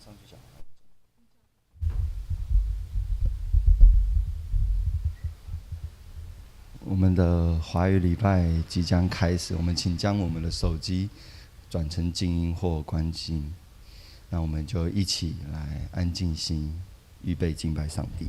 上去讲。我们的华语礼拜即将开始，我们请将我们的手机转成静音或关静，那我们就一起来安静心，预备敬拜上帝。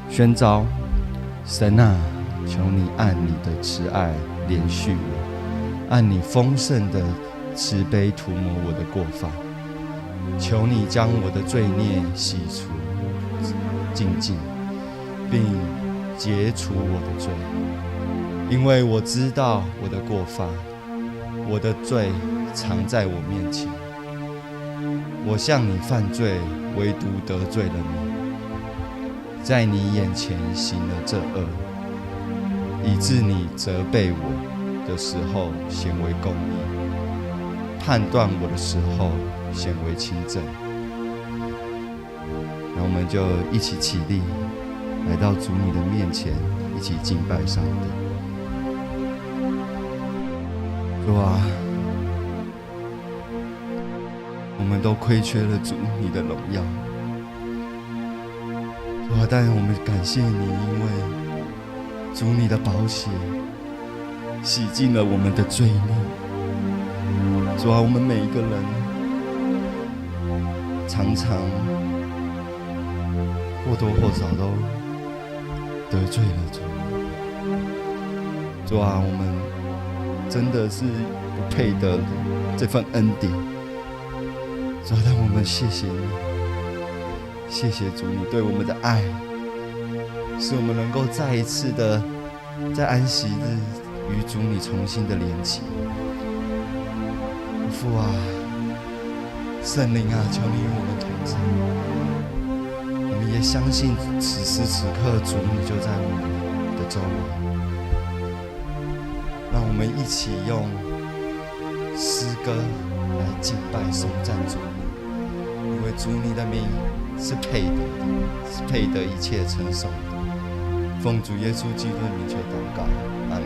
宣召，神啊，求你按你的慈爱怜恤我，按你丰盛的慈悲涂抹我的过犯，求你将我的罪孽洗除净尽，并解除我的罪，因为我知道我的过犯，我的罪常在我面前。我向你犯罪，唯独得罪了你，在你眼前行了这恶，以致你责备我的时候显为公义，判断我的时候显为清正。那我们就一起起立，来到主你的面前，一起敬拜上帝。主啊，我们都亏缺了主你的荣耀。主啊，但我们感谢你，因为主你的宝血洗净了我们的罪孽。主啊，我们每一个人常常或多或少都得罪了主。主啊，我们真的是不配得这份恩典。主啊，但我们谢谢你。谢谢主，你对我们的爱，使我们能够再一次的在安息日与主你重新的连结。父啊，圣灵啊，求你与我们同在。我们也相信此时此刻主你就在我们的周围。让我们一起用诗歌来敬拜颂赞主你，因为主你的名是配得的，是配得一切称颂的。奉主耶稣基督的名求祷告，阿们。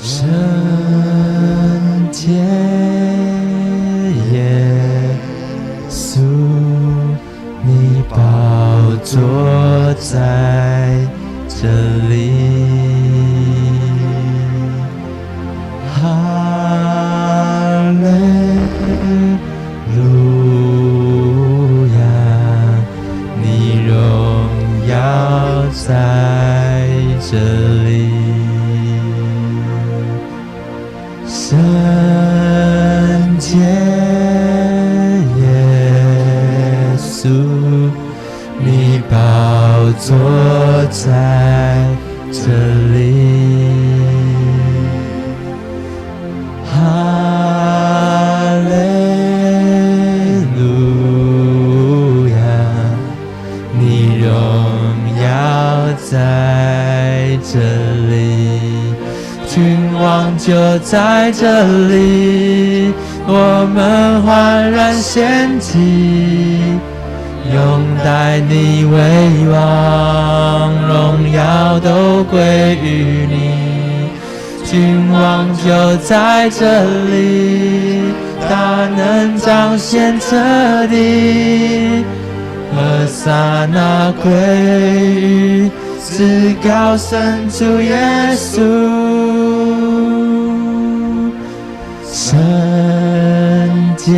圣洁耶稣，你宝座在这里，哈利路亚，你荣耀在这里。圣洁耶稣，你宝座在这里，哈利路亚，你荣耀在这里。君王就在这里，我们焕然献祭，拥戴你为王，荣耀都归于你。君王就在这里，大能彰显这地。和撒那归于至高神主耶稣，圣洁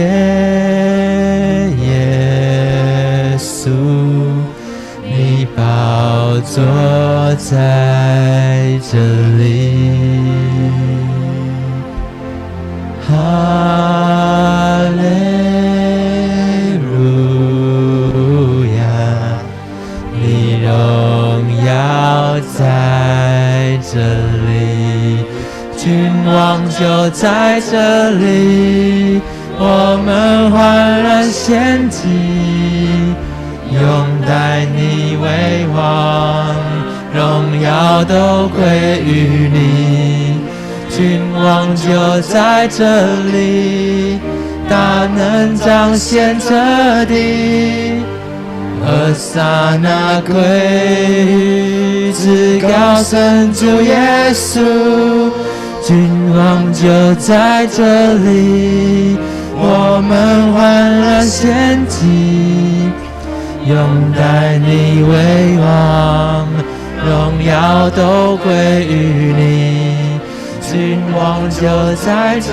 耶稣，你宝座在这里。哈利路亚，你荣耀在这里，君王就在这里，我们焕然献祭，拥戴你为王，荣耀都归于你。君王就在这里，大能彰显这地。和撒那归于至高神主耶稣，君王就在这里，我们焕然献祭，拥戴你为王，荣耀都归于你。君王就在这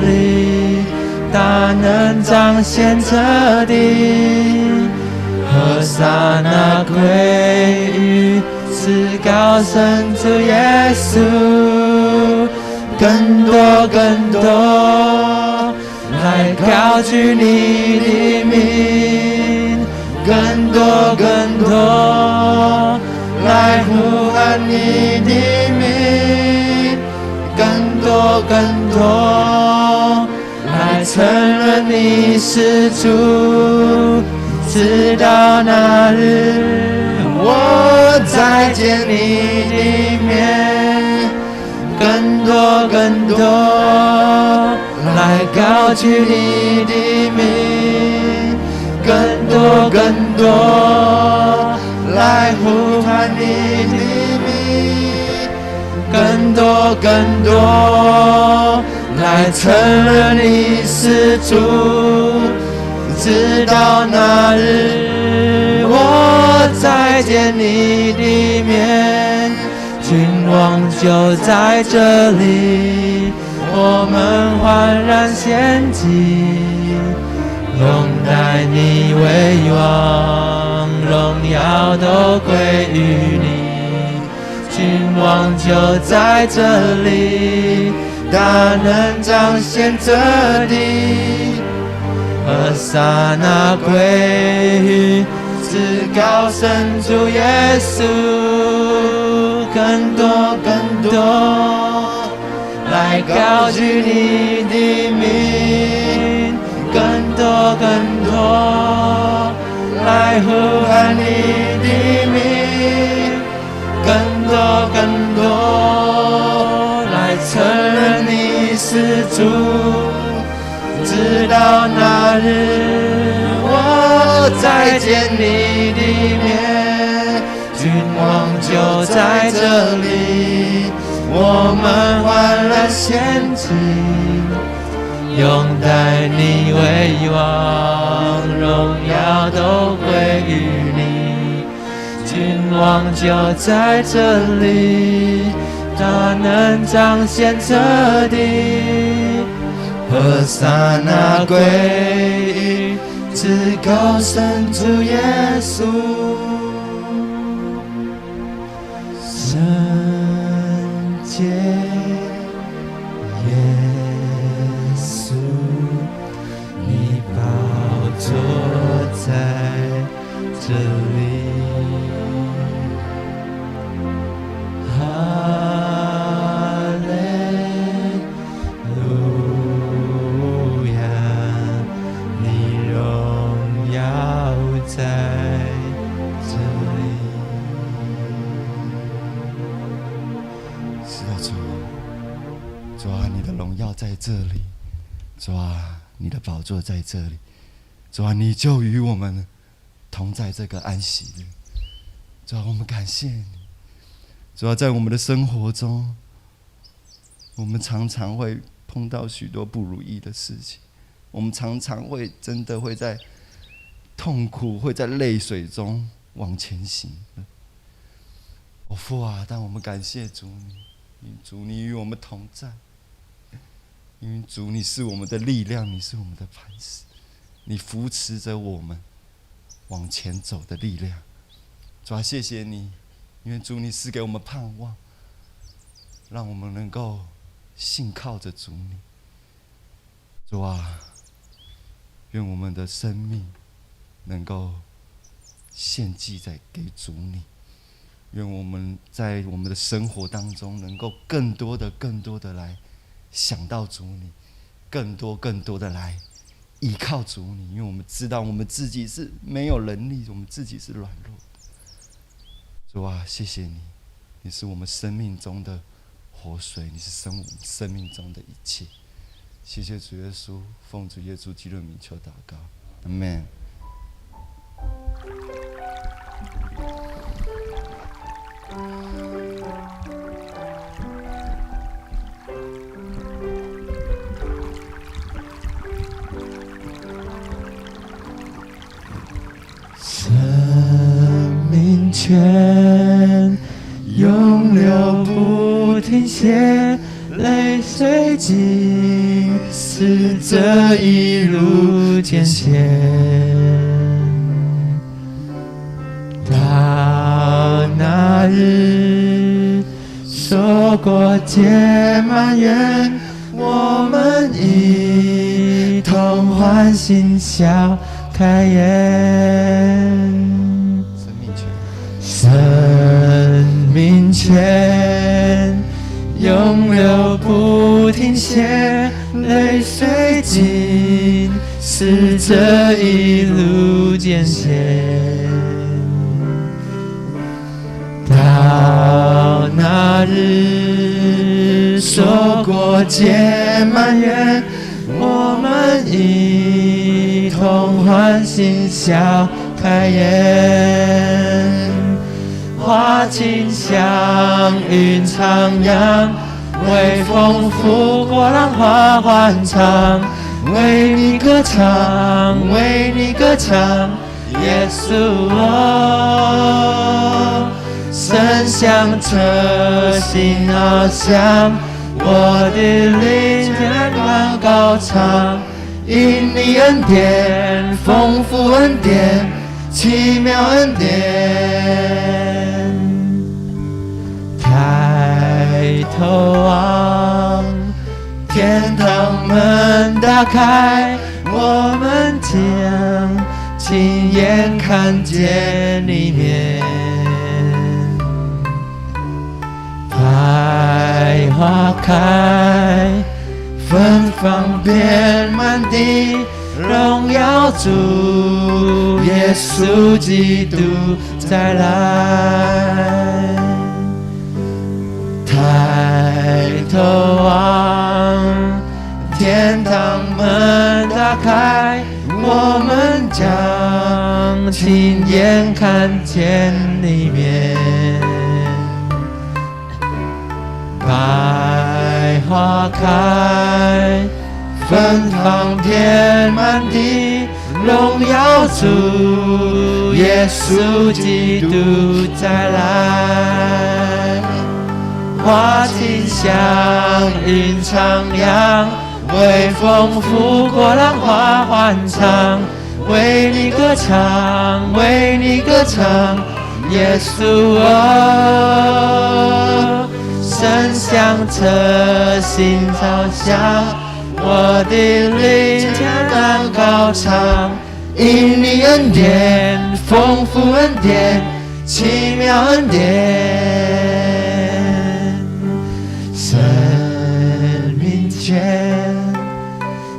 里，大能彰显这地。和撒那归于至高神主耶稣，更多更多来高举你的名，更多更多来呼喊你的名，更多更多来承认你是主。直到那日，我再见你的面，更多更多来高举你的名，更多更多来呼喊你的名，更多更多来承认你是主。直到那日，我再见你的面，君王就在这里，我们焕然献祭，拥戴你为王，荣耀都归于你。君王就在这里，大能彰显这地。和撒那归于至高神主耶稣，更多更多来高举你的名，更多更多来呼喊你的名，更多更多来承认你是主。直到那日，我再见你的面，君王就在这里，我们焕然献祭，拥戴你为王，荣耀都归于你。君王就在这里，大能彰显这地。和撒那归于至高神主耶稣，圣洁耶稣，你宝座在这里。在这里，主啊，你的宝座在这里，主啊，你就与我们同在这个安息日，主啊，我们感谢你，主啊，在我们的生活中，我们常常会碰到许多不如意的事情，我们常常会真的会在痛苦、会在泪水中往前行。父啊，但我们感谢主你，因为主你与我们同在，因为主你是我们的力量，你是我们的磐石，你扶持着我们往前走的力量。主啊，谢谢你，因为主你赐给我们盼望，让我们能够信靠着主你。主啊，愿我们的生命能够献祭给主你，愿我们在我们的生活当中能够更多的来想到主你，更多的来依靠主你，因为我们知道我们自己是没有能力，我们自己是软弱的。主啊，谢谢你，你是我们生命中的活水，你是我们生命中的一切。谢谢主耶稣，奉主耶稣基督的名求祷告，阿们。生命泉永流不停歇，泪水浸湿这一路艰险。到那日说过结满园，我们一同欢欣笑开颜。生命泉永流不停歇，泪水浸湿这一路艰险。到那日说过结满园，我们一同欢欣笑开颜。花径像云徜徉，微风拂过浪花欢唱，为你歌唱，为你歌唱，耶稣哦，声响彻心翱翔，我的灵天高高唱，因你恩典，丰富恩典，奇妙恩典。抬头望，天堂门打开，我们将亲眼看见里面。百花开，芬芳遍满地，荣耀主耶稣基督再来。抬头望，天堂门打开，我们将亲眼看见里面。百花开，芬芳遍满地，荣耀主耶稣基督再来。花径像云徜徉，微风拂过浪花欢唱，为你歌唱，为你歌唱，耶稣哦，声响彻心翱翔，我的灵天高唱，因你恩典，丰富恩典，奇妙恩典。生命泉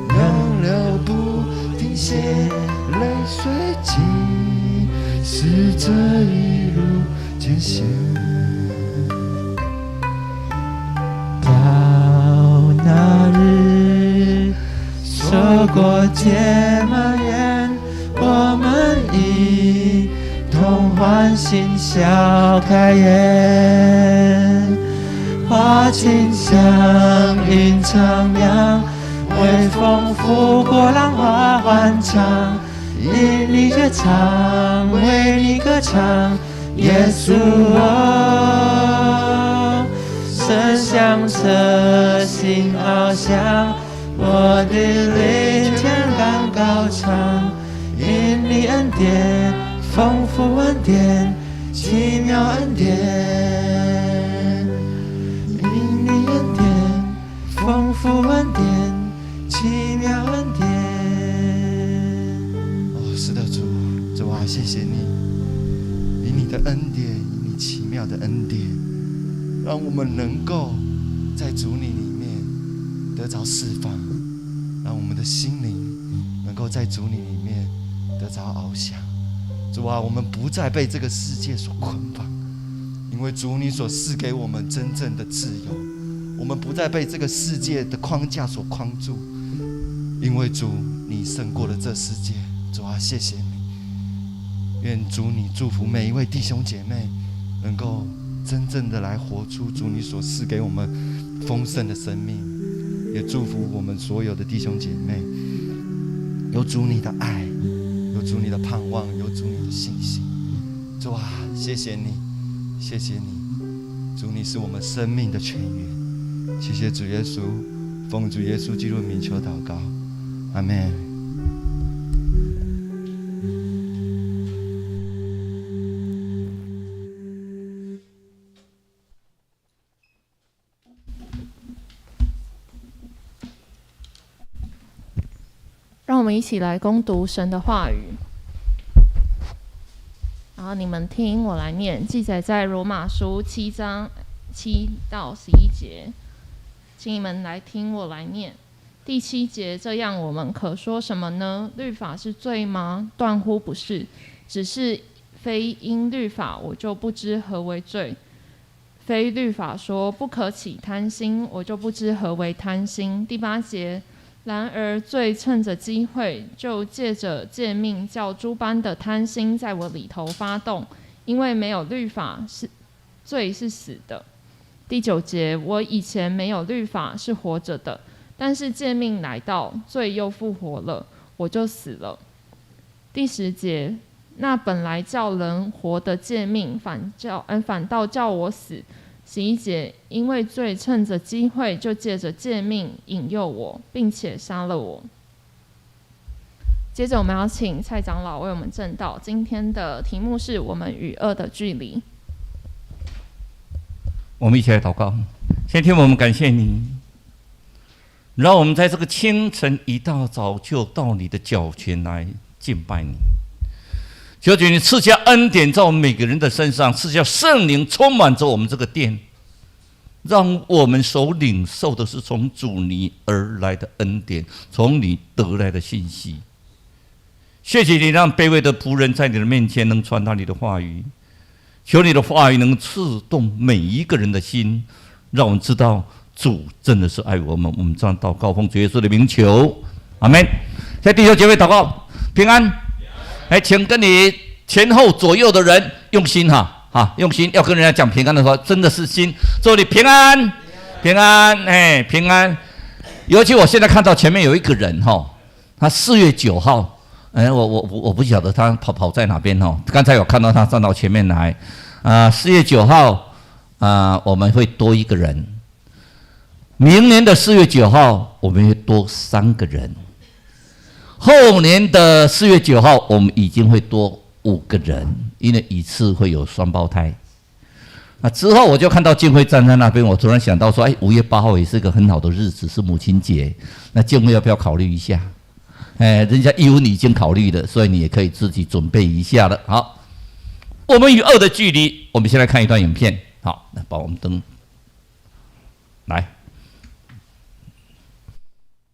永流不停歇，泪水浸湿这一路艰险。到那日说过结满园，我们一同欢欣笑开颜。花花径像云徜徉，微风拂过浪花欢唱，因你歌唱，为你歌唱，耶稣哦，声响彻心翱翔，我的灵天高高唱，因你恩典丰富恩典，奇妙恩典，因你恩典丰富恩典，奇妙恩典。哦，是的，主啊，谢谢你，以你的恩典，以你奇妙的恩典，让我们能够在主你里面得着释放，让我们的心灵能够在主你里面得着翱翔。主啊，我们不再被这个世界所捆绑，因为主你所赐给我们真正的自由，我们不再被这个世界的框架所框住，因为主你胜过了这世界。主啊，谢谢你，愿主你祝福每一位弟兄姐妹，能够真正的来活出主你所赐给我们丰盛的生命，也祝福我们所有的弟兄姐妹有主你的爱，有主你的盼望，有主你的信心。主啊，谢谢你，谢谢你，主你是我们生命的泉源。谢谢主耶稣，奉主耶稣基督的名求祷告，阿们。让我们一起来攻读神的话语，然后你们听我来念，记载在罗马书7章7到11节，请你们来听我来念。第7节，这样我们可说什么呢？律法是罪吗？断乎不是，只是非因律法，我就不知何为罪；非律法说不可起贪心，我就不知何为贪心。第8节，然而罪趁着机会，就借着诫命，叫诸般的贪心在我里头发动，因为没有律法，罪是死的。第9节，我以前没有律法，是活着的，但是诫命来到，罪又复活了，我就死了。第10节，那本来叫人活的诫命，反倒叫我死。11节，因为罪趁着机会，就借着诫命引诱我，并且杀了我。接着我们要请蔡长老为我们证道，今天的题目是我们与恶的距离。我们一起来祷告。先天我们感谢你，让我们在这个清晨一大早就到你的脚前来敬拜你。求主你赐下恩典在我们每个人的身上，赐下圣灵充满着我们这个殿，让我们所领受的是从主你而来的恩典，从你得来的信息。谢谢你让卑微的仆人在你的面前能传达你的话语，求你的话语能刺动每一个人的心，让我们知道主真的是爱我们。我们这样祷告，奉主耶稣的名求，阿们。在弟兄姐妹祷告平安。来，请跟你前后左右的人用心用心要跟人家讲平安的话，真的是心，祝你平安，平安，平安。尤其我现在看到前面有一个人他4月9号，我不晓得他跑在哪边刚才有看到他站到前面来，4月9号我们会多一个人，明年的4月9号我们会多3个人。后年的4月9号，我们已经会多5个人，因为一次会有双胞胎。那之后我就看到建辉站在那边，我突然想到说，5月8号也是个很好的日子，是母亲节。那建辉要不要考虑一下？人家义务你已经考虑了，所以你也可以自己准备一下了。好，我们与恶的距离，我们先来看一段影片。好，那把我们灯来，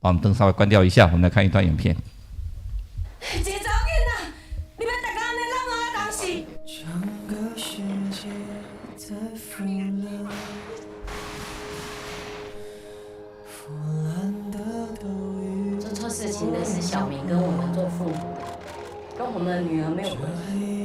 把我们灯稍微关掉一下，我们来看一段影片。一个查某囡仔，你要大家安尼让我当时。整个世界在腐烂，腐烂的都与做错事情的是小明，跟我们做父母的，跟我们的女儿没有关系。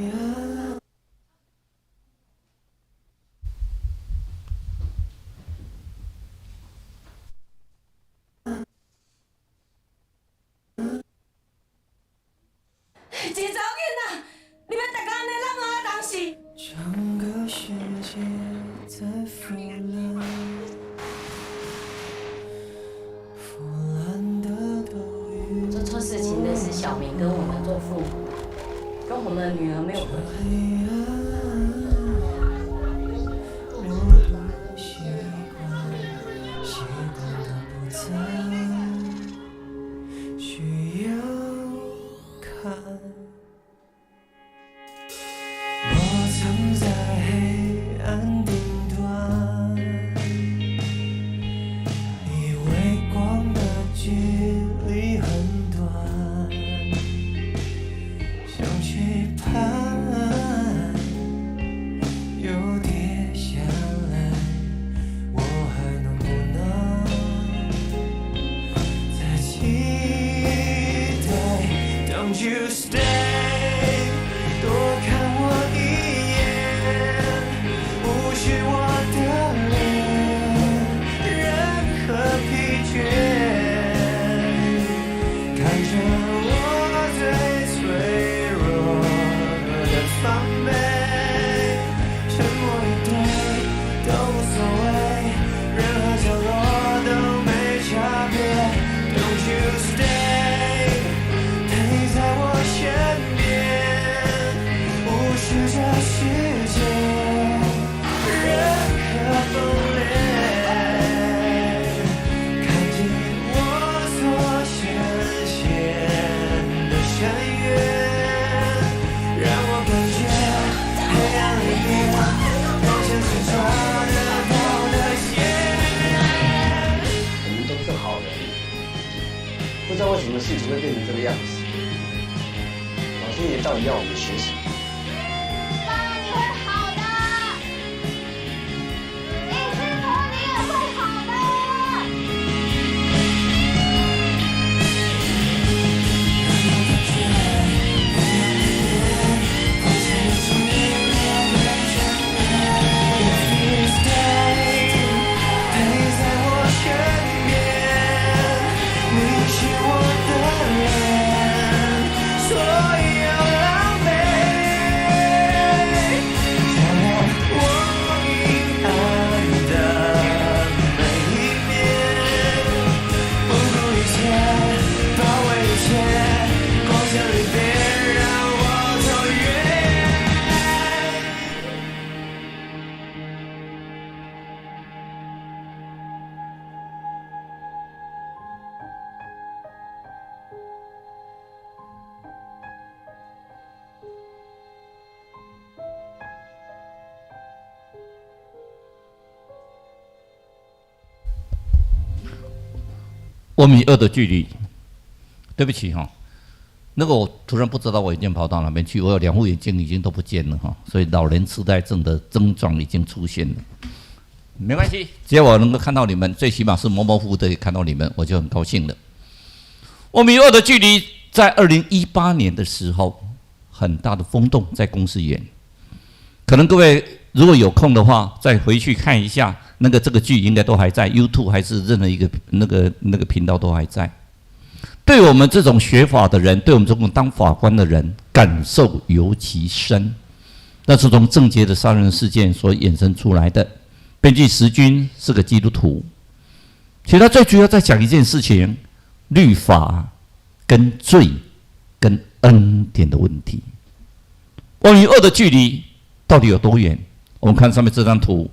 我们的女儿没有回You stay， 多看我一眼，无视我的脸，任何疲倦，看着我最脆弱的防备，沉默以对都无所谓，任何角落都没差别。Don't you stay？在我身边，无视这世界任何分裂，看见我所深陷的深渊，让我感觉黑暗里面光线是抓得到的线。我们都是好人，不知道为什么事情会变成这个样子。老天爷到底要我们学什么？爸，你会好的，一直努力也会好的。陪在我身边，你是我的脸。所有狼狈，让我阴暗的每一面，不顾一切，包围一切，光线里别让我走远。1米2的距离，对不起哈，那个我突然不知道我已经跑到哪边去，我有2副眼睛已经都不见了哈，所以老年痴呆症的症状已经出现了。没关系，只要我能够看到你们，最起码是模模糊糊的看到你们，我就很高兴了。1米2的距离，在2018年的时候，很大的风洞在公司园，可能各位如果有空的话，再回去看一下。这个剧应该都还在 YouTube 还是任何一个那个频道都还在。对我们这种学法的人，对我们这种当法官的人，感受尤其深。那是从郑捷的杀人事件所衍生出来的。编剧石君是个基督徒，其实他最主要在讲一件事情：律法跟罪跟恩典的问题。1米2的距离到底有多远？我们看上面这张图。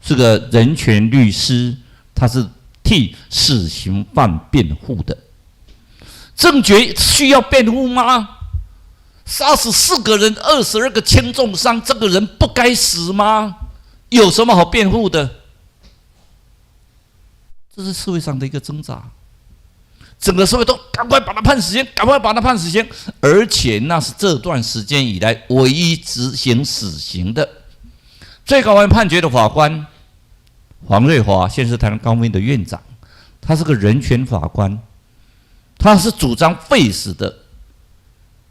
是个人权律师，他是替死刑犯辩护的。郑捷需要辩护吗？杀死4个人，22个轻重伤，这个人不该死吗？有什么好辩护的？这是社会上的一个挣扎。整个社会都赶快把他判死刑，赶快把他判死刑，而且那是这段时间以来唯一执行死刑的最高院判决的法官。黄瑞华现是台湾高院的院长，他是个人权法官，他是主张废死的。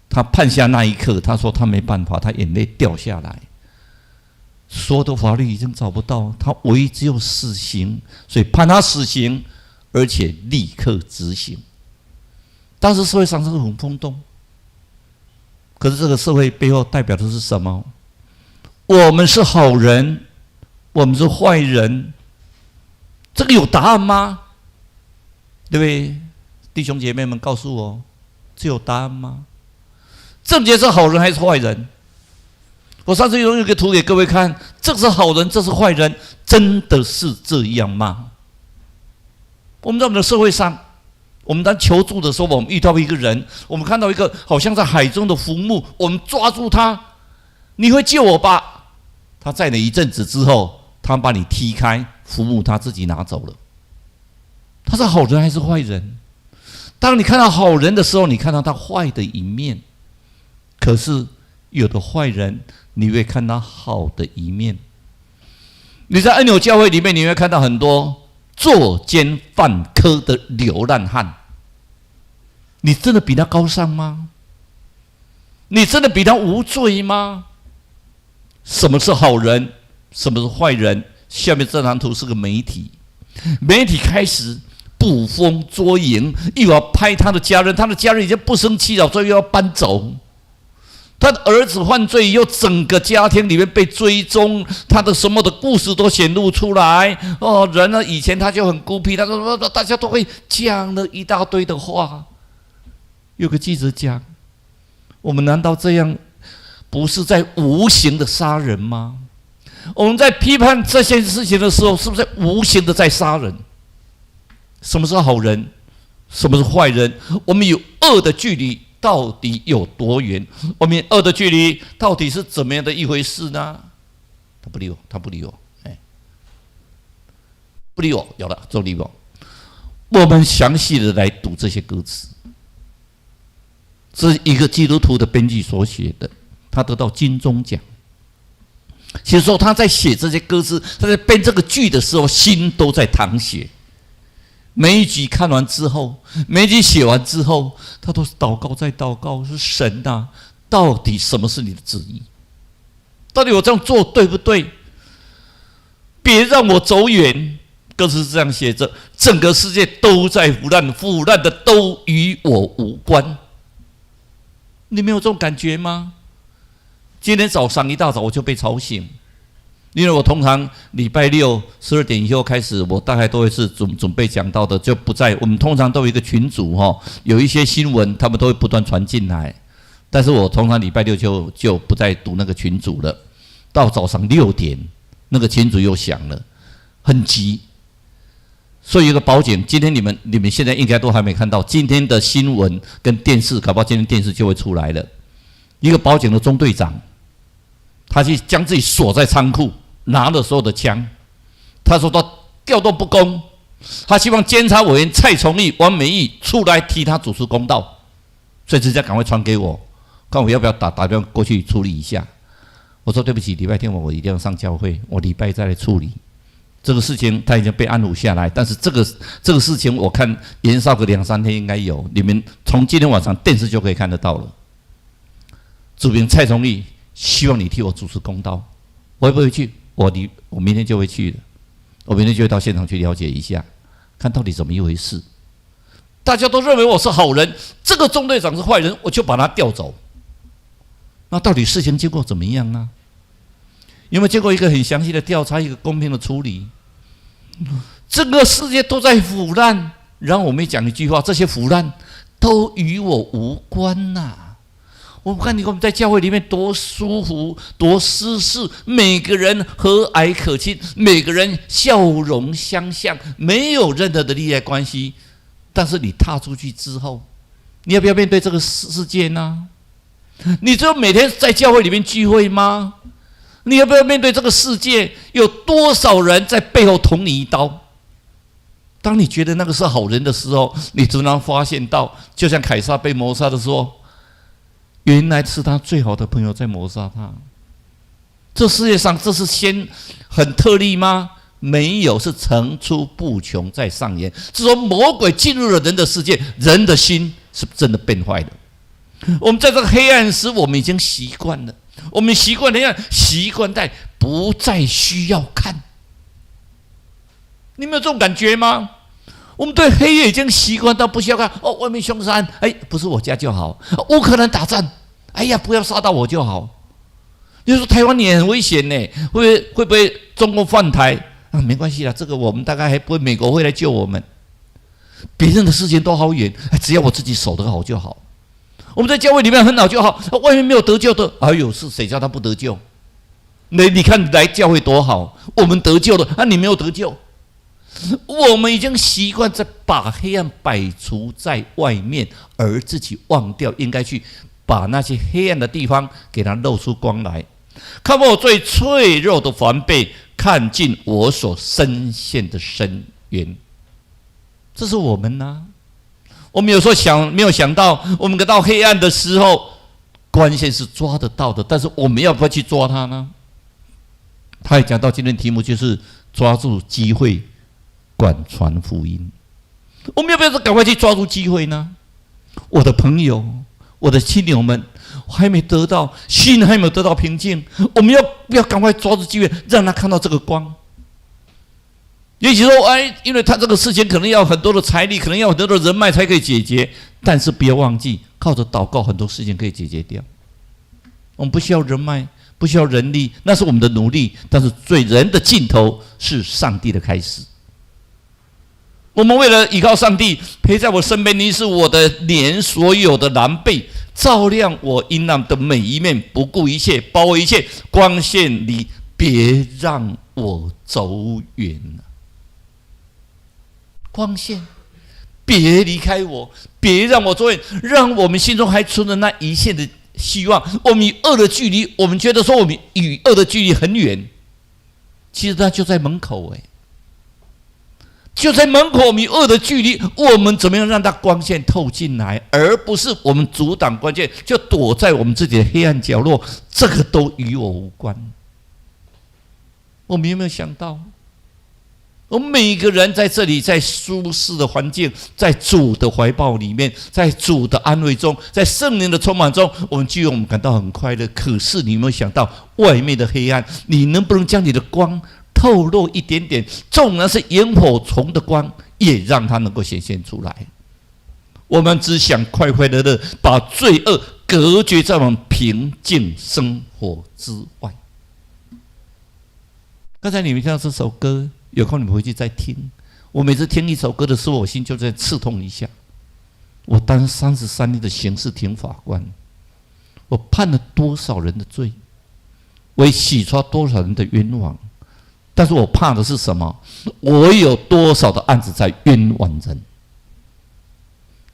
他判下那一刻，他说他没办法，他眼泪掉下来。所有的法律已经找不到，他唯一只有死刑，所以判他死刑，而且立刻执行。当时社会上是很轰动，可是这个社会背后代表的是什么？我们是好人，我们是坏人。这个有答案吗？对不对？弟兄姐妹们告诉我，这有答案吗？正觉是好人还是坏人？我上次用一个图给各位看，这是好人，这是坏人，真的是这样吗？我们在我们的社会上，我们当求助的时候，我们遇到一个人，我们看到一个好像在海中的浮木，我们抓住他，你会救我吧？他在了一阵子之后，他把你踢开，浮木他自己拿走了。他是好人还是坏人？当你看到好人的时候，你看到他坏的一面，可是有的坏人，你会看到好的一面。你在恩友教会里面，你会看到很多作奸犯科的流浪汉。你真的比他高尚吗？你真的比他无罪吗？什么是好人？什么是坏人？下面这张图是个媒体，媒体开始捕风捉影，又要拍他的家人，他的家人已经不生气了，所以又要搬走。他的儿子犯罪以后，整个家庭里面被追踪，他的什么的故事都显露出来。哦，人呢，以前他就很孤僻，他说大家都会讲了一大堆的话。有个记者讲：“我们难道这样不是在无形的杀人吗？我们在批判这些事情的时候，是不是无形的在杀人？什么是好人？什么是坏人？我们有恶的距离到底有多远？我们恶的距离到底是怎么样的一回事呢？”他不理我，他不理我，不理我，有了，就理我。我们详细的来读这些歌词，这是一个基督徒的编辑所写的，他得到金钟奖。其实说他在写这些歌词，他在编这个剧的时候，心都在淌血。每一集看完之后，每一集写完之后，他都是祷告再祷告，是神啊，到底什么是你的旨意？到底我这样做对不对？别让我走远。歌词是这样写着：整个世界都在腐烂，腐烂的都与我无关。你没有这种感觉吗？今天早上一大早我就被吵醒，因为我通常礼拜六12点以后开始，我大概都会是准备讲到的，就不在。我们通常都有一个群组有一些新闻他们都会不断传进来，但是我通常礼拜六就不再读那个群组了。到早上6点，那个群组又响了，很急。所以有个保警，今天你们现在应该都还没看到今天的新闻跟电视，搞不好今天电视就会出来了。一个保警的中队长，他去将自己锁在仓库，拿了所有的枪。他说他调动不公，他希望监察委员蔡崇义、王美义出来替他主持公道，所以直接赶快传给我，看我要不要打电话过去处理一下。我说对不起，礼拜天我一定要上教会，我礼拜一再来处理。这个事情他已经被安抚下来，但是这个事情我看延烧个2-3天应该有，你们从今天晚上电视就可以看得到了。主编蔡崇义希望你替我主持公道，我会不会去？我明天就会去的，我明天就会到现场去了解一下，看到底怎么一回事。大家都认为我是好人，这个中队长是坏人，我就把他调走。那到底事情经过怎么样呢？有没有经过一个很详细的调查，一个公平的处理？这个世界都在腐烂，然后我们讲一句话：这些腐烂都与我无关呐。我看你我们在教会里面多舒服，多舒适，每个人和蔼可亲，每个人笑容相向，没有任何的利害关系。但是你踏出去之后，你要不要面对这个世界呢？你只有每天在教会里面聚会吗？你要不要面对这个世界？有多少人在背后捅你一刀？当你觉得那个是好人的时候，你只能发现到，就像凯撒被谋杀的时候，原来是他最好的朋友在谋杀他。这世界上这是很特例吗？没有，是层出不穷在上演。是说魔鬼进入了人的世界，人的心是真的变坏了。我们在这个黑暗时，我们已经习惯了。我们习惯在不再需要看。你没有这种感觉吗？我们对黑夜已经习惯到不需要看。哦，外面凶杀，不是我家就好。乌克兰打仗，不要杀到我就好。你说台湾也很危险呢，会不会中共犯台啊？没关系啦，这个我们大概还不会，美国会来救我们。别人的事情都好远，只要我自己守得好就好。我们在教会里面很好就好，外面没有得救的，哎呦，是谁叫他不得救？你看来教会多好，我们得救了，你没有得救。我们已经习惯在把黑暗摆除在外面，而自己忘掉应该去把那些黑暗的地方给它露出光来。看我最脆弱的防备，看尽我所深陷的深渊。这是我们呐。我们有时候没有想到，我们到黑暗的时候，光线是抓得到的，但是我们要不要去抓它呢？他也讲到今天的题目就是抓住机会，广传福音。我们要不要赶快去抓住机会呢？我的朋友，我的亲友们，还没得到心，还没有得到平静，我们要不要赶快抓住机会，让他看到这个光？也许说，因为他这个事情可能要很多的财力，可能要很多的人脉才可以解决，但是不要忘记，靠着祷告，很多事情可以解决掉。我们不需要人脉，不需要人力，那是我们的努力，但是最人的尽头是上帝的开始。我们为了依靠上帝陪在我身边，你是我的脸所有的蓝背，照亮我阴暗的每一面，不顾一切，包围一切，光线里别让我走远了。光线，别离开我，别让我走远，让我们心中还存着那一线的希望。我们与恶的距离，我们觉得说我们与恶的距离很远，其实它就在门口就在门口，我们与恶的距离，我们怎么样让它光线透进来，而不是我们阻挡光线，就躲在我们自己的黑暗角落，这个都与我无关。我们有没有想到？我们每个人在这里，在舒适的环境，在主的怀抱里面，在主的安慰中，在圣灵的充满中，我们我们感到很快乐。可是你有没有想到外面的黑暗？你能不能将你的光透露一点点？纵然是萤火虫的光，也让它能够显现出来。我们只想快快乐乐，把罪恶隔绝在我们平静生活之外。刚才你们听到这首歌，有空你们回去再听。我每次听一首歌的时候，我心就在刺痛一下。我当33年的刑事庭法官，我判了多少人的罪，我也洗刷多少人的冤枉。但是我怕的是什么？我有多少的案子在冤枉人？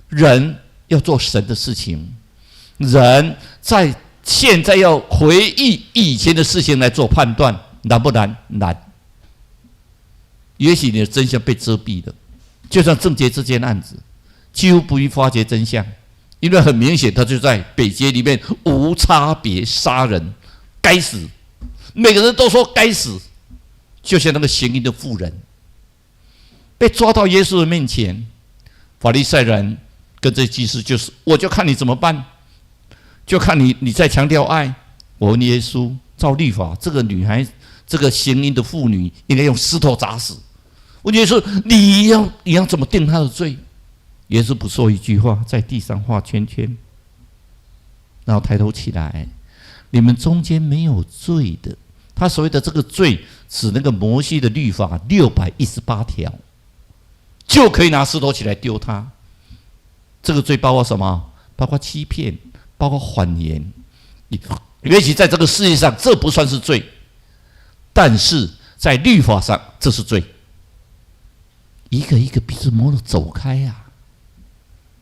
人要做神的事情，人在现在要回忆以前的事情来做判断，难不难？难。也许你的真相被遮蔽了，就像郑捷这件案子，几乎不易发觉真相，因为很明显，他就在北捷里面无差别杀人，该死，每个人都说该死，就像那个行淫的妇人，被抓到耶稣的面前，法利赛人跟这祭司就是，我就看你怎么办，就看你在强调爱。我问耶稣，照律法，这个女孩，这个行淫的妇女，应该用石头砸死。我耶稣，你要怎么定她的罪？耶稣不说一句话，在地上画圈圈，然后抬头起来，你们中间没有罪的。他所谓的这个罪，指那个摩西的律法618条，就可以拿石头起来丢他。这个罪包括什么？包括欺骗，包括谎言。也许在这个世界上这不算是罪，但是在律法上这是罪。一个一个鼻子摸着走开呀！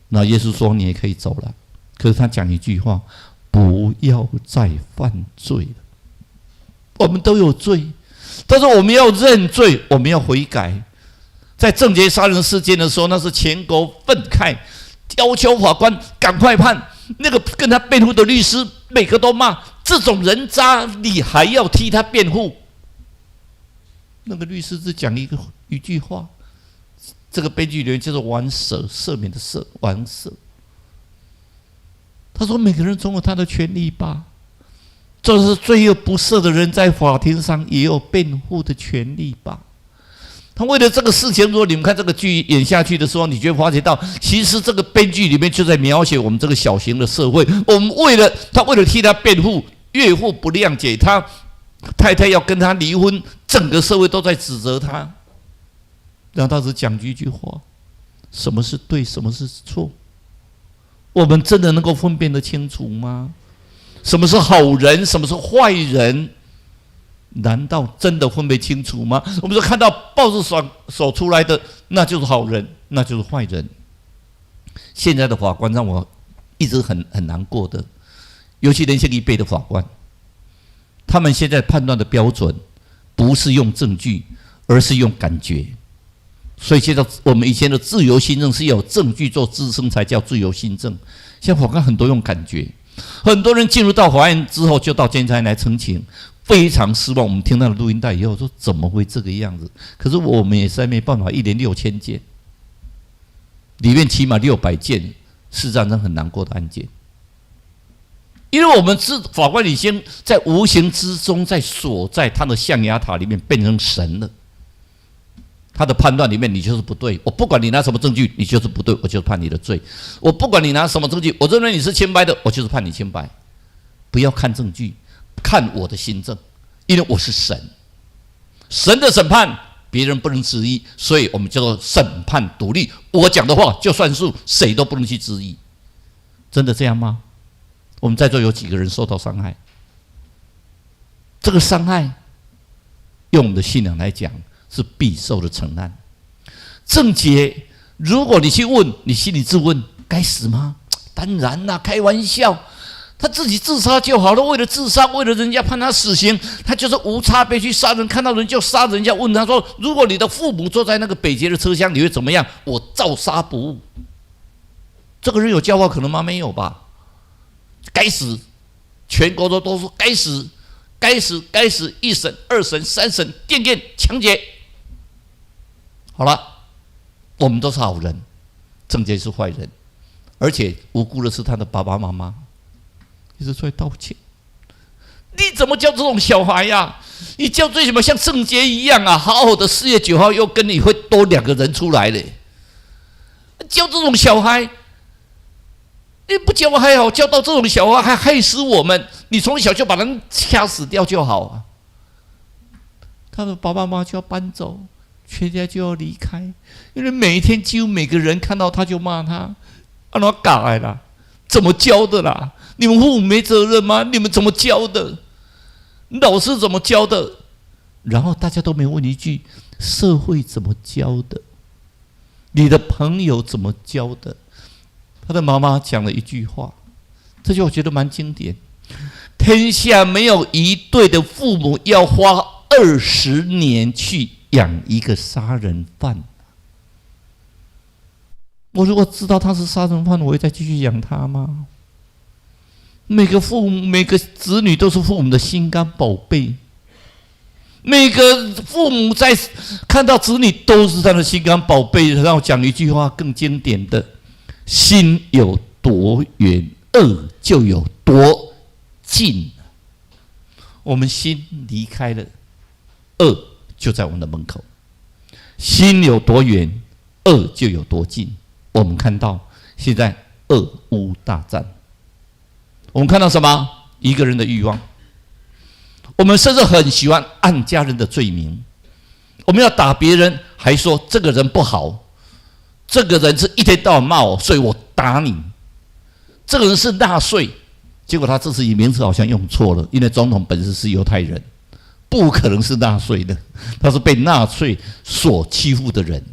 那耶稣说你也可以走了，可是他讲一句话：不要再犯罪了。我们都有罪，但是我们要认罪，我们要悔改。在郑捷杀人事件的时候，那是全国愤慨，要求法官赶快判。那个跟他辩护的律师，每个都骂这种人渣，你还要替他辩护？那个律师只讲一句话，这个悲剧里面就是王赦，赦免的赦，王赦。他说：“每个人总有他的权利吧。这是罪恶不赦的人，在法庭上也有辩护的权利吧。”他为了这个事情，如果你们看这个剧演下去的时候，你就会发觉到，其实这个编剧里面就在描写我们这个小型的社会。我们为了替他辩护，岳父不谅解他，太太要跟他离婚，整个社会都在指责他。然后他只讲一句话：什么是对，什么是错？我们真的能够分辨得清楚吗？什么是好人，什么是坏人？难道真的分辨清楚吗？我们说看到报纸所出来的，那就是好人，那就是坏人。现在的法官让我一直很难过的，尤其年轻一辈的法官，他们现在判断的标准不是用证据，而是用感觉。所以现在我们以前的自由心证是要有证据做支撑才叫自由心证，现在法官很多用感觉。很多人进入到法院之后，就到监察院来澄清，非常失望。我们听到了录音带以后，说怎么会这个样子？可是我们也实在没办法，一年6000件，里面起码600件是让人很难过的案件。因为我们是法官，已经在无形之中在锁在他的象牙塔里面变成神了。他的判断里面，你就是不对。我不管你拿什么证据，你就是不对，我就判你的罪。我不管你拿什么证据，我认为你是清白的，我就是判你清白。不要看证据，看我的心证，因为我是神。神的审判别人不能质疑，所以我们叫做审判独立。我讲的话就算数，谁都不能去质疑。真的这样吗？我们在座有几个人受到伤害？这个伤害，用我们的信仰来讲，是必受的承担。正解，如果你去问，你心里自问，该死吗？当然啦，开玩笑，他自己自杀就好了。为了自杀，为了人家判他死刑，他就是无差别去杀人，看到人就杀人家。问他说：“如果你的父母坐在那个北捷的车厢，你会怎么样？”我照杀不误。这个人有教化可能吗？没有吧。该死，全国都说该死，该死，该死！1审、2审、3审，电电强劫。好了，我们都是好人，郑捷是坏人，而且无辜的是他的爸爸妈妈，一直出来道歉。你怎么教这种小孩呀？你教最起码像郑捷一样啊，好好的4月9号又跟你会多2个人出来嘞。教这种小孩，你不教还好，教到这种小孩还害死我们。你从小就把人掐死掉就好啊。他的爸爸妈妈就要搬走，全家就要离开，因为每一天几乎每个人看到他就骂他，啊，那改啦，怎么教的啦？你们父母没责任吗？你们怎么教的？老师怎么教的？然后大家都没问一句：社会怎么教的？你的朋友怎么教的？他的妈妈讲了一句话，这句我觉得蛮经典：天下没有一对的父母要花20年去养一个杀人犯。我如果知道他是杀人犯，我会再继续养他吗？每个父母、每个子女都是父母的心肝宝贝，每个父母在看到子女都是他的心肝宝贝。让我讲一句话更经典的：心有多远，恶就有多近。我们心离开了，恶就在我们的门口。心有多远，恶就有多近。我们看到现在俄乌大战，我们看到什么？一个人的欲望。我们甚至很喜欢按家人的罪名，我们要打别人，还说这个人不好，这个人是一天到晚骂我，所以我打你。这个人是纳粹，结果他这次以名词好像用错了，因为总统本身是犹太人，不可能是纳粹的，他是被纳粹所欺负的人，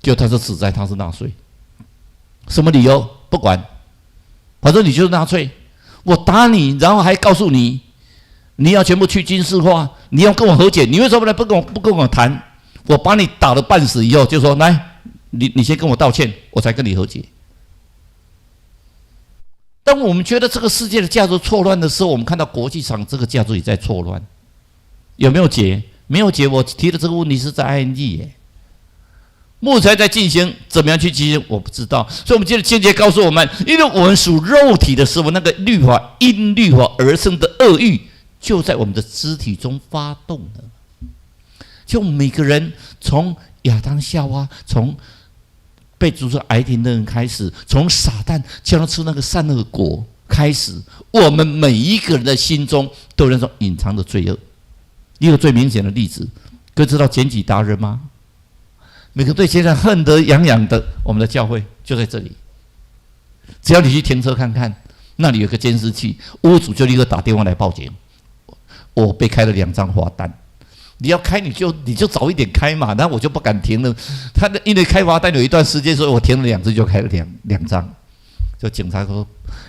就他是死在他是纳粹。什么理由？不管，反正你就是纳粹。我打你，然后还告诉你，你要全部去军事化，你要跟我和解，你为什么不跟我谈？我把你打了半死以后，就说来，你先跟我道歉，我才跟你和解。当我们觉得这个世界的价值错乱的时候，我们看到国际上这个价值也在错乱。有没有解？没有解。我提的这个问题是在 ING 耶，目前在进行，怎么样去进行我不知道。所以我们今天间接告诉我们，因为我们属肉体的时候，那个律法因律法而生的恶欲就在我们的肢体中发动了。就每个人从亚当夏娃，从被逐出埃及的人开始，从撒旦叫他吃那个善恶果开始，我们每一个人的心中都有那种隐藏的罪恶。一个最明显的例子，各位知道检举达人吗？每个对现在恨得痒痒的，我们的教会就在这里。只要你去停车看看，那里有个监视器，屋主就立刻打电话来报警，我被开了2张罚单。你要开你就早一点开嘛，那我就不敢停了。他因为开罚单有一段时间，所以我停了2次就开了两张。就警察说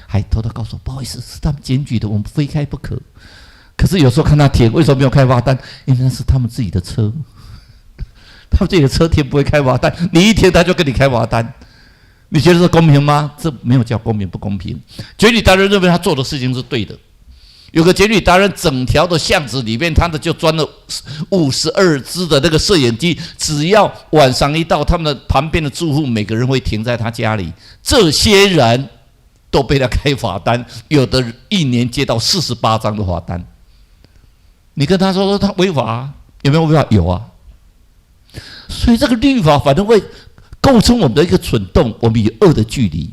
还偷偷告诉我，不好意思，是他们检举的，我们非开不可。可是有时候看他停，为什么没有开罚单？因为那是他们自己的车，他们自己的车停不会开罚单，你一停他就跟你开罚单。你觉得这公平吗？这没有叫公平不公平。检举达人认为他做的事情是对的。有个检举达人，整条的巷子里面，他就钻了52只的那个摄影机，只要晚上一到，他们的旁边的住户每个人会停在他家里，这些人都被他开罚单，有的1年接到48张的罚单。你跟他说他违法，有没有违法？有啊。所以这个律法反而会构成我们的一个蠢动，我们与恶的距离。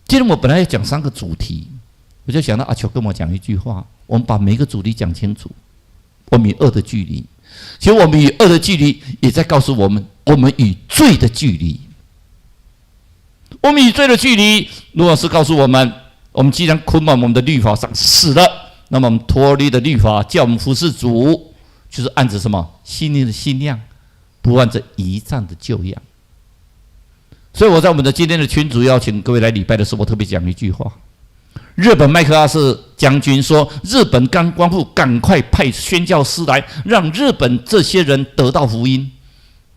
今天我本来要讲3个主题。我就想到阿球跟我讲一句话，我们把每一个主题讲清楚。我们与恶的距离，其实我们与恶的距离也在告诉我们，我们与罪的距离。我们与罪的距离，如果是告诉我们，我们既然捆绑我们的律法上死了，那么我们脱离的律法叫我们服侍主，就是按着什么心灵的心量，不按着仪仗的旧样。所以我在我们的今天的群组邀请各位来礼拜的时候，我特别讲一句话。日本麦克阿瑟将军说：“日本刚光复，赶快派宣教师来，让日本这些人得到福音。”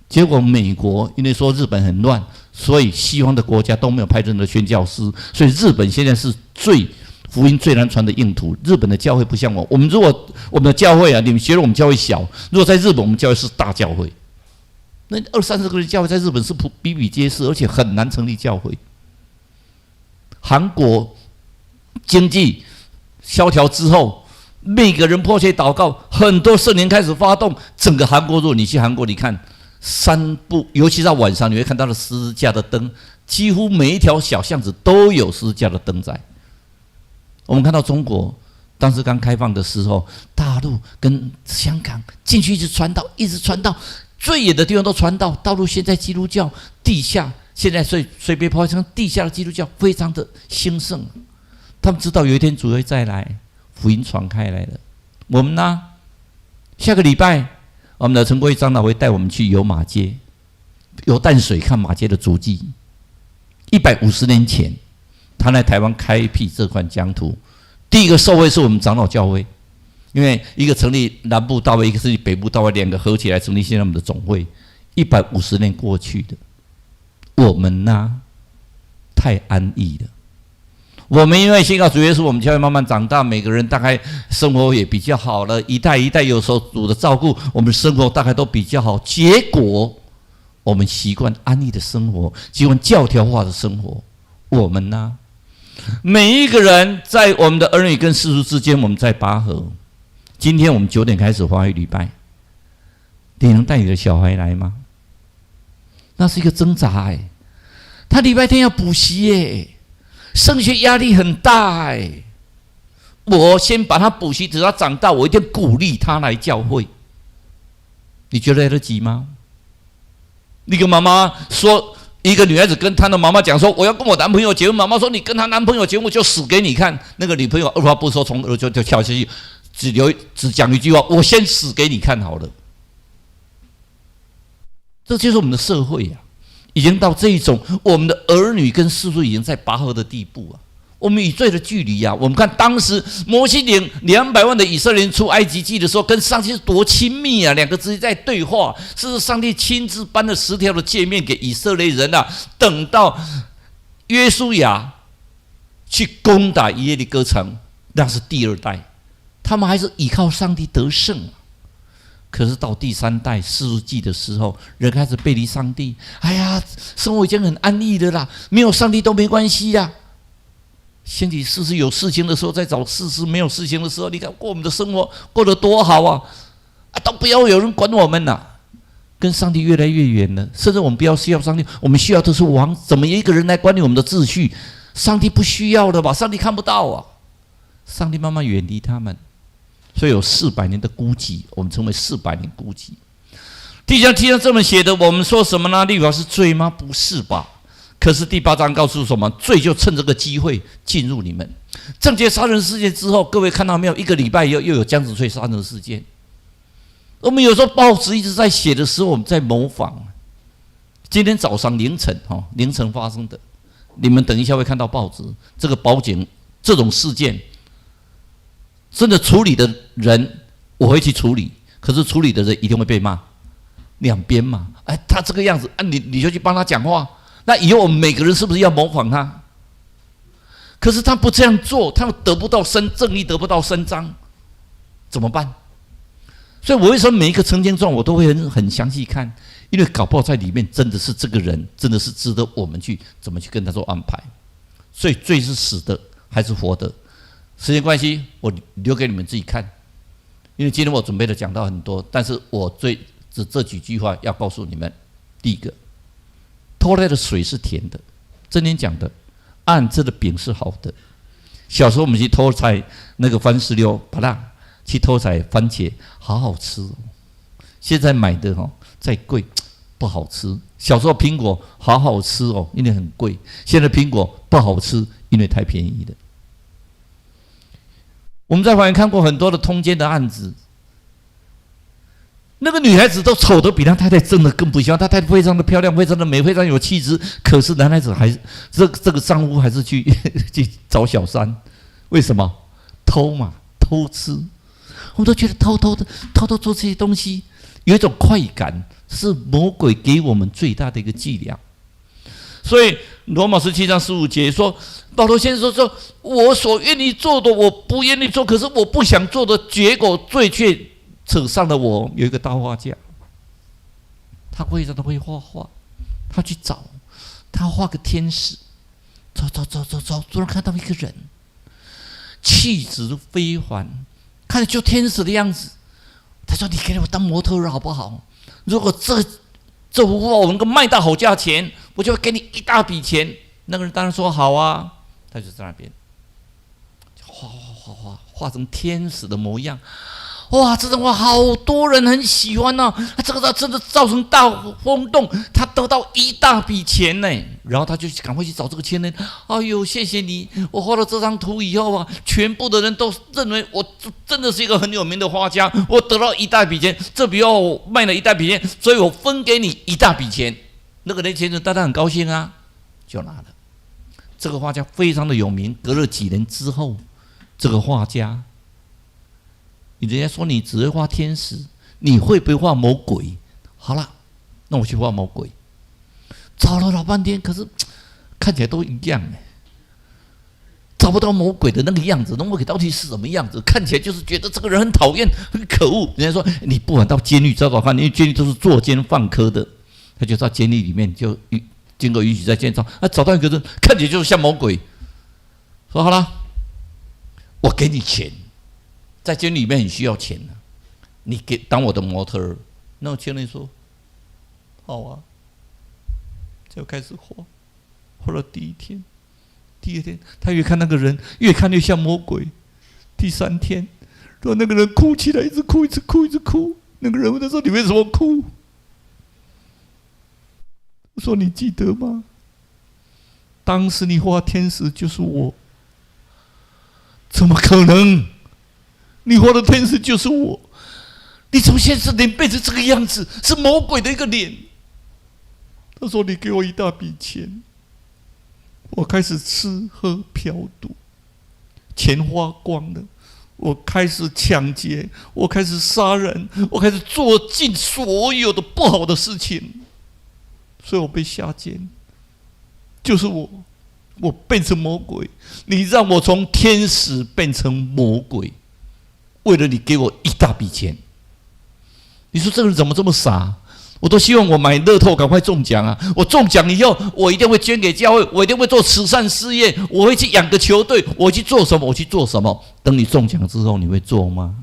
结果美国因为说日本很乱，所以西方的国家都没有派任何宣教师，所以日本现在是福音最难传的硬土。日本的教会不像我们如果我们的教会啊，你们觉得我们教会小，如果在日本我们教会是大教会，那20-30个人教会在日本是比比皆是，而且很难成立教会。韩国经济萧条之后，每个人迫切祷告，很多圣灵开始发动。整个韩国，如果你去韩国，你看3部，尤其在晚上，你会看到的十字架的灯，几乎每一条小巷子都有十字架的灯在。我们看到中国当时刚开放的时候，大陆跟香港进去一直传道，一直传道，最远的地方都传到。大陆现在基督教地下，现在随便抛上地下的基督教非常的兴盛。他们知道有一天主会再来，福音传开来了。我们呢，下个礼拜我们的陈国义长老会带我们去游马街，游淡水看马街的足迹。150年前，他来台湾开辟这块疆土，第一个受惠是我们长老教会，因为一个成立南部道会，一个成立北部道会，2个合起来成立现在我们的总会。150年过去的，我们呢太安逸了。我们因为信靠主耶稣，我们教会慢慢长大，每个人大概生活也比较好了，一代一代有时候主的照顾，我们生活大概都比较好。结果我们习惯安逸的生活，习惯教条化的生活。我们呢，每一个人在我们的儿女跟世俗之间，我们在拔河。今天我们9点开始华语礼拜，你能带你的小孩来吗？那是一个挣扎哎，他礼拜天要补习耶。升学压力很大我先把他补习，等他长大，我一定鼓励他来教会。你觉得来得及吗？你跟妈妈说，一个女孩子跟她的妈妈讲说：“我要跟我男朋友结婚。”妈妈说：“你跟她男朋友结婚，我就死给你看。”那个女朋友二话不说，从就跳下去，只讲一句话：“我先死给你看好了。”这就是我们的社会呀。已经到这一种，我们的儿女跟世俗已经在拔河的地步啊！我们与罪的距离啊！我们看当时摩西领200万的以色列人出埃及记的时候，跟上帝是多亲密啊！2个之间在对话，是上帝亲自颁了10条的诫命给以色列人啊！等到约书亚去攻打耶利哥城，那是第2代，他们还是依靠上帝得胜。可是到第3代士师记的时候，人开始背离上帝。哎呀，生活已经很安逸的啦，没有上帝都没关系呀。先起士师有事情的时候再找士师，没有事情的时候，你看过我们的生活过得多好啊！都不要有人管我们了，跟上帝越来越远了。甚至我们不要需要上帝，我们需要的是王，怎么一个人来管理我们的秩序？上帝不需要的吧？上帝看不到啊！上帝慢慢远离他们。所以有400年的孤寂，我们称为400年孤寂。第7章这么写的，我们说什么呢？律法是罪吗？不是吧？可是第8章告诉什么？罪就趁这个机会进入你们。正节杀人事件之后，各位看到没有？1个礼拜以后又有江子翠杀人事件。我们有时候报纸一直在写的时候，我们在模仿。今天早上凌晨发生的，你们等一下会看到报纸。这个保检这种事件，真的处理的人我会去处理，可是处理的人一定会被骂，两边嘛。哎，他这个样子，你就去帮他讲话。那以后我们每个人是不是要模仿他？可是他不这样做，他得不到正义，得不到伸张，怎么办？所以我会说每一个呈现状我都会很详细看，因为搞不好在里面真的是这个人真的是值得我们去怎么去跟他做安排。所以罪是死的还是活的？时间关系，我留给你们自己看。因为今天我准备的讲到很多，但是我只这几句话要告诉你们。第一个，偷来的水是甜的，真言讲的，按这的饼是好的。小时候我们去偷采那个番石榴，把它去偷采番茄，好好吃哦。现在买的再贵不好吃。小时候苹果好好吃哦，因为很贵。现在苹果不好吃，因为太便宜了。我们在花莲看过很多的通奸的案子，那个女孩子都丑得比她太太真的更不像，她太太非常的漂亮，非常的美，非常有气质，可是男孩子还这个丈夫还是去找小三，为什么？偷嘛，偷吃。我们都觉得偷偷做这些东西有一种快感，是魔鬼给我们最大的一个伎俩。所以罗马17章15节说，保罗先生说，我所愿意做的我不愿意做，可是我不想做的结果罪却扯上了我。有一个大画家，他非常的会画画，他去找，他画个天使，走，突然看到一个人，气质非凡，看着就天使的样子。他说：“你给我当模特儿好不好？如果这幅画我能够卖到好价钱，我就会给你一大笔钱。”那个人当然说好啊，他就在那边画成天使的模样。哇，这张画好多人很喜欢啊！这个真的造成大轰动，他得到一大笔钱呢。然后他就赶快去找这个签人，哎呦，谢谢你！我画了这张图以后啊，全部的人都认为我真的是一个很有名的画家，我得到一大笔钱，这笔画我卖了一大笔钱，所以我分给你一大笔钱。那个签人当然很高兴啊，就拿了。这个画家非常的有名，隔了几年之后，这个画家。人家说你只会画天使，你会不会画魔鬼？好了，那我去画魔鬼。找了老半天，可是看起来都一样哎，找不到魔鬼的那个样子。魔鬼到底是什么样子？看起来就是觉得这个人很讨厌、很可恶。人家说你不管到监狱找找看，因为监狱都是作奸犯科的，他就到监狱里面就经过允许在监找，找到一个人看起来就是像魔鬼。说好了，我给你钱。在监狱里面很需要钱啊，你当我的模特儿。那我签人说好啊，就开始画了第一天，第二天他越看那个人越看越像魔鬼。第3天，然后那个人哭起来，一直哭。那个人问他说：“你为什么哭？”我说：“你记得吗？当时你画天使就是我。”怎么可能？你画的天使就是我，你从现实脸变成这个样子，是魔鬼的一个脸。他说：“你给我一大笔钱，我开始吃喝嫖赌，钱花光了，我开始抢劫，我开始杀人，我开始做尽所有的不好的事情，所以我被下监，就是我变成魔鬼，你让我从天使变成魔鬼。”为了你给我一大笔钱，你说这个人怎么这么傻？我都希望我买乐透赶快中奖啊！我中奖以后，我一定会捐给教会，我一定会做慈善事业，我会去养个球队，我去做什么？我去做什么？等你中奖之后，你会做吗？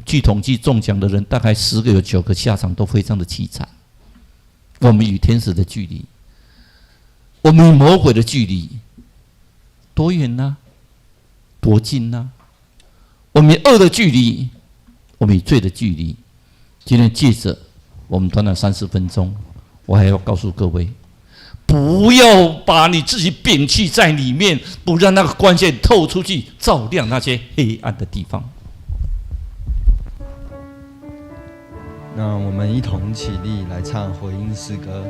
据统计，中奖的人大概10个有9个下场都非常的凄惨。我们与天使的距离，我们与魔鬼的距离多远呢？多近呢？我们与恶的距离，我们与罪的距离。今天借着我们短短30分钟，我还要告诉各位，不要把你自己摒弃在里面，不让那个光线透出去，照亮那些黑暗的地方。那我们一同起立来唱回应诗歌。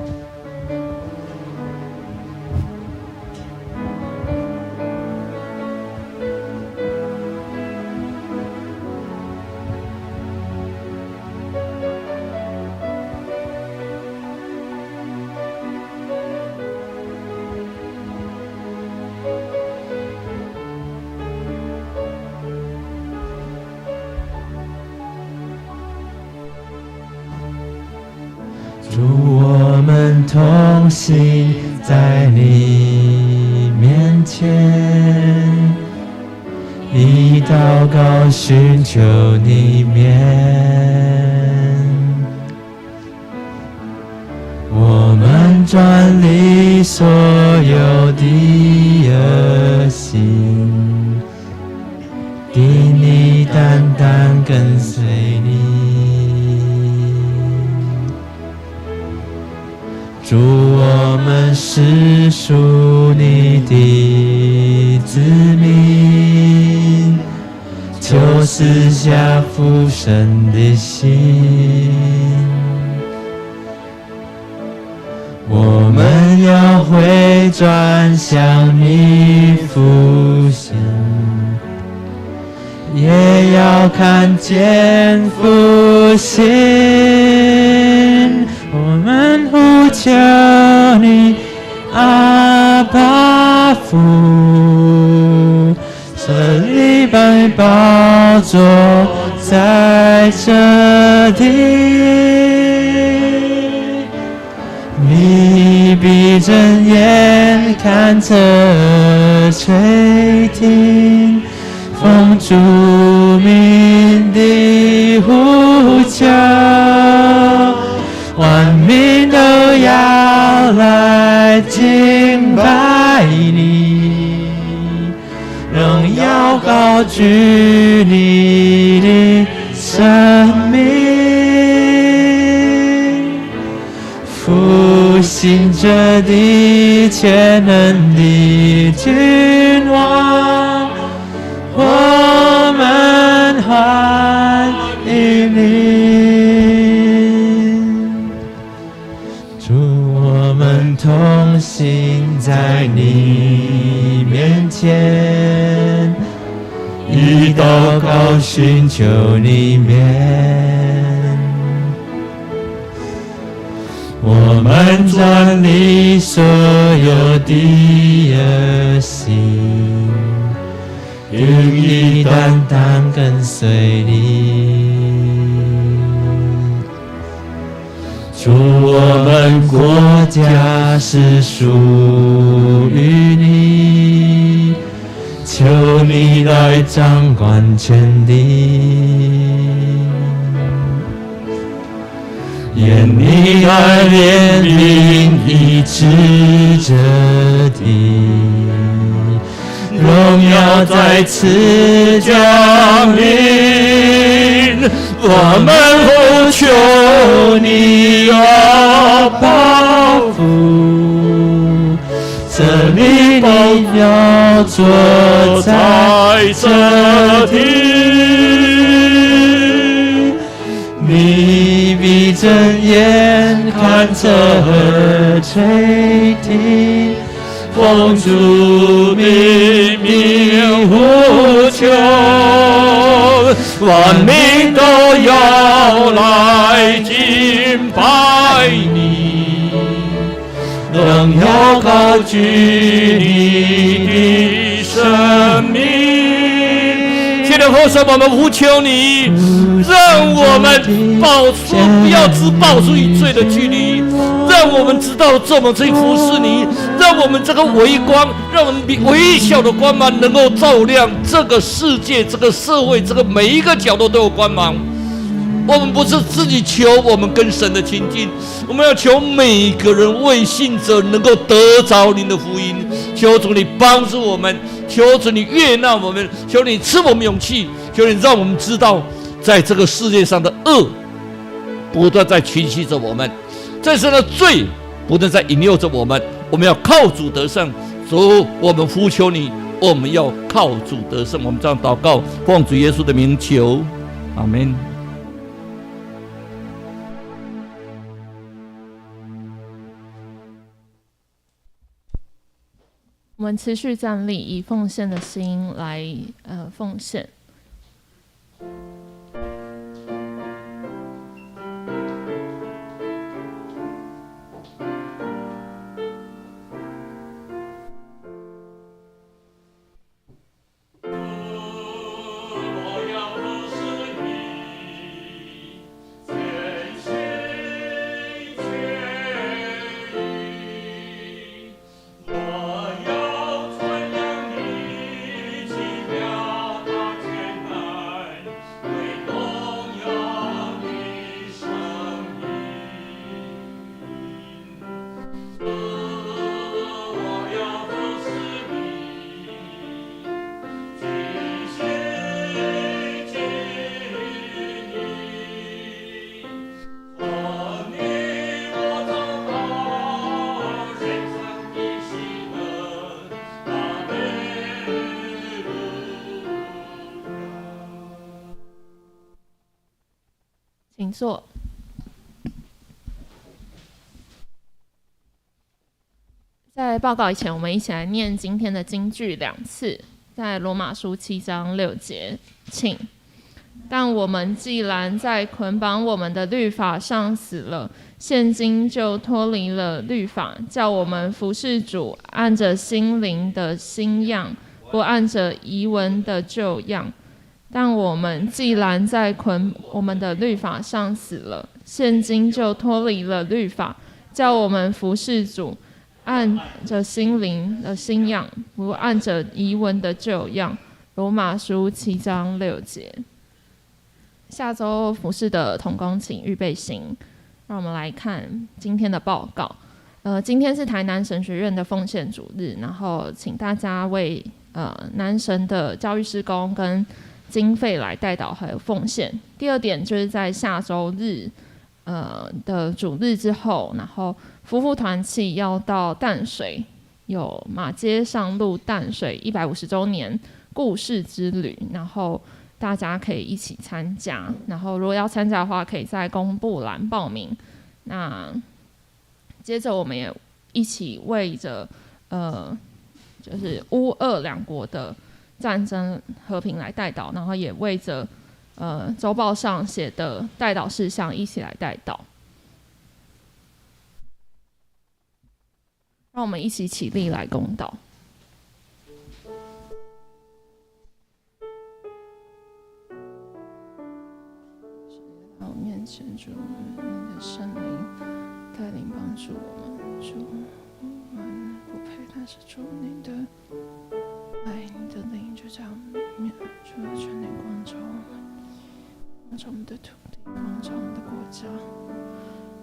主，我们同行在你面前，以祷告寻求你面。我们转离所有的恶行，定义单单跟随你。主，我们是属你的子民，求赐下复生的心。我们要回转向你复兴，也要看见复兴。我们呼求你，阿爸父，这礼拜宝座在这地，你闭睁眼看着垂听，奉主名的呼求，万民都要来敬拜你，荣耀高举你的生命，复兴这地全能的君王，我们欢迎你。主，我们同行在你面前，以祷告寻求你面。我们转离所有的恶行，愿意单单跟随你。主，我们国家是属于你，求你来掌管全地。愿你来怜悯医治这地，荣耀再次降临。我们呼求你，阿爸父，这里你要坐在这地，你闭睁眼看着垂听，奉主名呼求，万民都要来敬拜你，荣耀高举你的生命。天的父神，我们呼求你，让我们不要只抱出与罪的距离，让我们知道怎么去服侍你，让我们这个微光，让我们微小的光芒能够照亮这个世界、这个社会、这个每一个角落都有光芒。我们不是自己求我们跟神的亲近，我们要求每个人为信者能够得着您的福音。求主你帮助我们，求主你悦纳我们，求你赐我们勇气，求你让我们知道，在这个世界上的恶不断在群袭着我们，这时的罪不断在引诱着我们，我们要靠主得胜。主，我们呼求你，我们要靠主得胜。我们这样祷告，奉主耶稣的名求，阿们。我们持续站立，以奉献的心来奉献。请坐。在报告以前，我们一起来念今天的金句2次，在罗马书7章6节，请。但我们既然在捆绑我们的律法上死了，现今就脱离了律法，叫我们服事主，按着心灵的新样，不按着遗文的旧样。但我们既然在我们的律法上死了，现今就脱离了律法，叫我们服事主，按着心灵的新样，不按着遗文的旧样。罗马书7章6节。下周服事的同工请预备心。让我们来看今天的报告。今天是台南神学院的奉献主日，然后请大家为南神的教育事工跟经费来代祷还有奉献。第二点就是在下周日的主日之后，然后夫妇团契要到淡水，有马街上路淡水150周年故事之旅，然后大家可以一起参加。然后如果要参加的话，可以在公布栏报名。那接着我们也一起为着就是乌俄两国的战争和平来代祷，然后也为着周报上写的代祷事项一起来代祷。让我们一起起立来共祷。在我面前，主，你的圣灵带领帮助我们，主，我们不配，但是主你的爱，你的灵就在我们里面，主全力光照我们，光照我们的土地，光照我们的国家。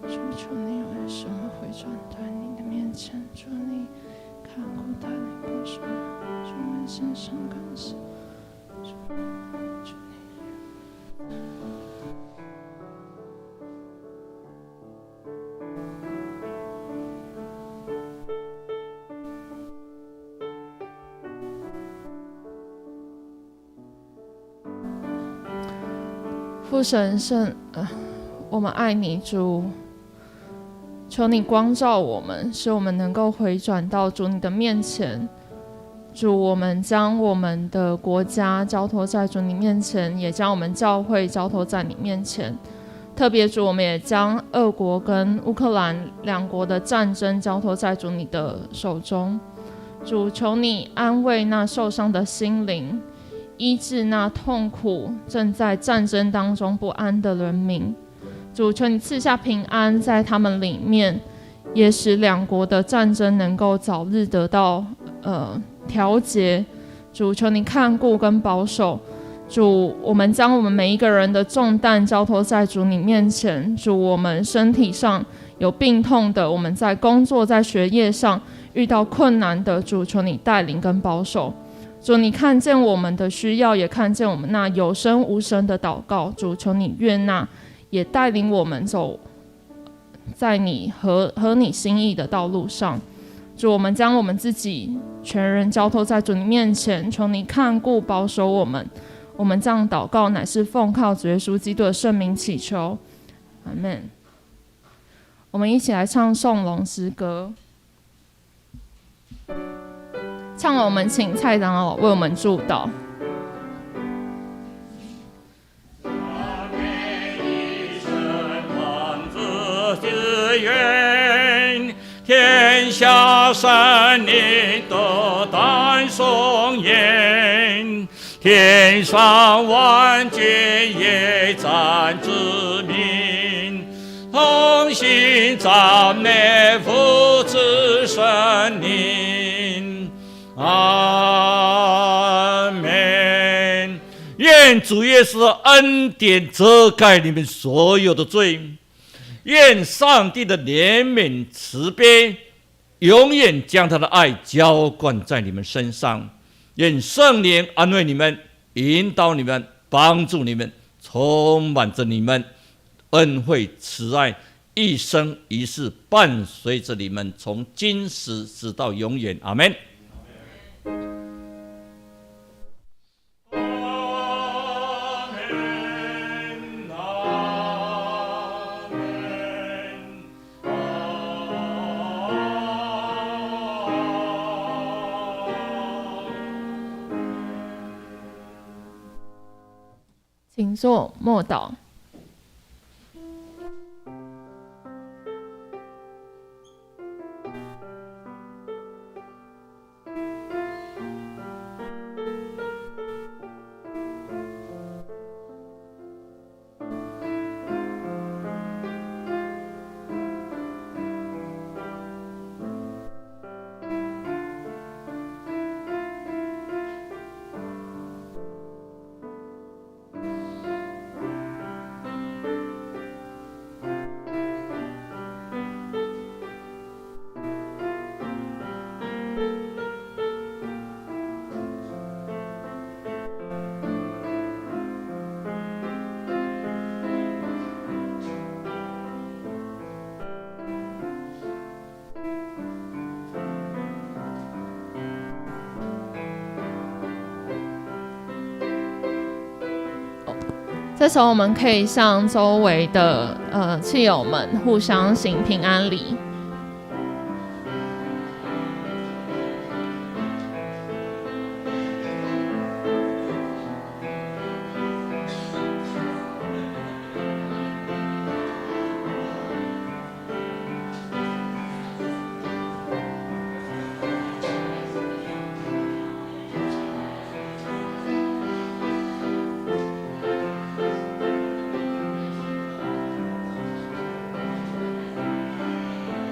主，求你有什么回转在你的面前，主你看顾带领保守，主我们献上感谢，主你。父神圣，我们爱你，主，求你光照我们，使我们能够回转到主你的面前。主，我们将我们的国家交托在主你面前，也将我们教会交托在你面前。特别主，我们也将俄国跟乌克兰两国的战争交托在主你的手中。主，求你安慰那受伤的心灵，医治那痛苦正在战争当中不安的人民。主，求你赐下平安在他们里面，也使两国的战争能够早日得到调节。主，求你看顾跟保守。主，我们将我们每一个人的重担交托在主你面前。主，我们身体上有病痛的，我们在工作在学业上遇到困难的，主，求你带领跟保守。主，你看见我们的需要，也看见我们那有声无声的祷告。主，求你悦纳，也带领我们走在你和你心意的道路上。主，我们将我们自己全人交托在主你面前，求你看顾保守我们。我们这样祷告，乃是奉靠主耶稣基督的圣名祈求，阿们。我们一起来唱颂龙诗歌，唱了我们请蔡长老为我们祝祷。天下生灵都当颂言，天上万军也赞之名，同心赞美父子圣灵。阿们。愿主耶稣的恩典遮盖你们所有的罪。愿上帝的怜悯慈悲永远将他的爱浇灌在你们身上。愿圣灵安慰你们，引导你们，帮助你们，充满着你们，恩惠慈爱一生一世伴随着你们，从今时直到永远。阿们。请坐，默祷。这时候我们可以向周围的亲友们互相行平安礼。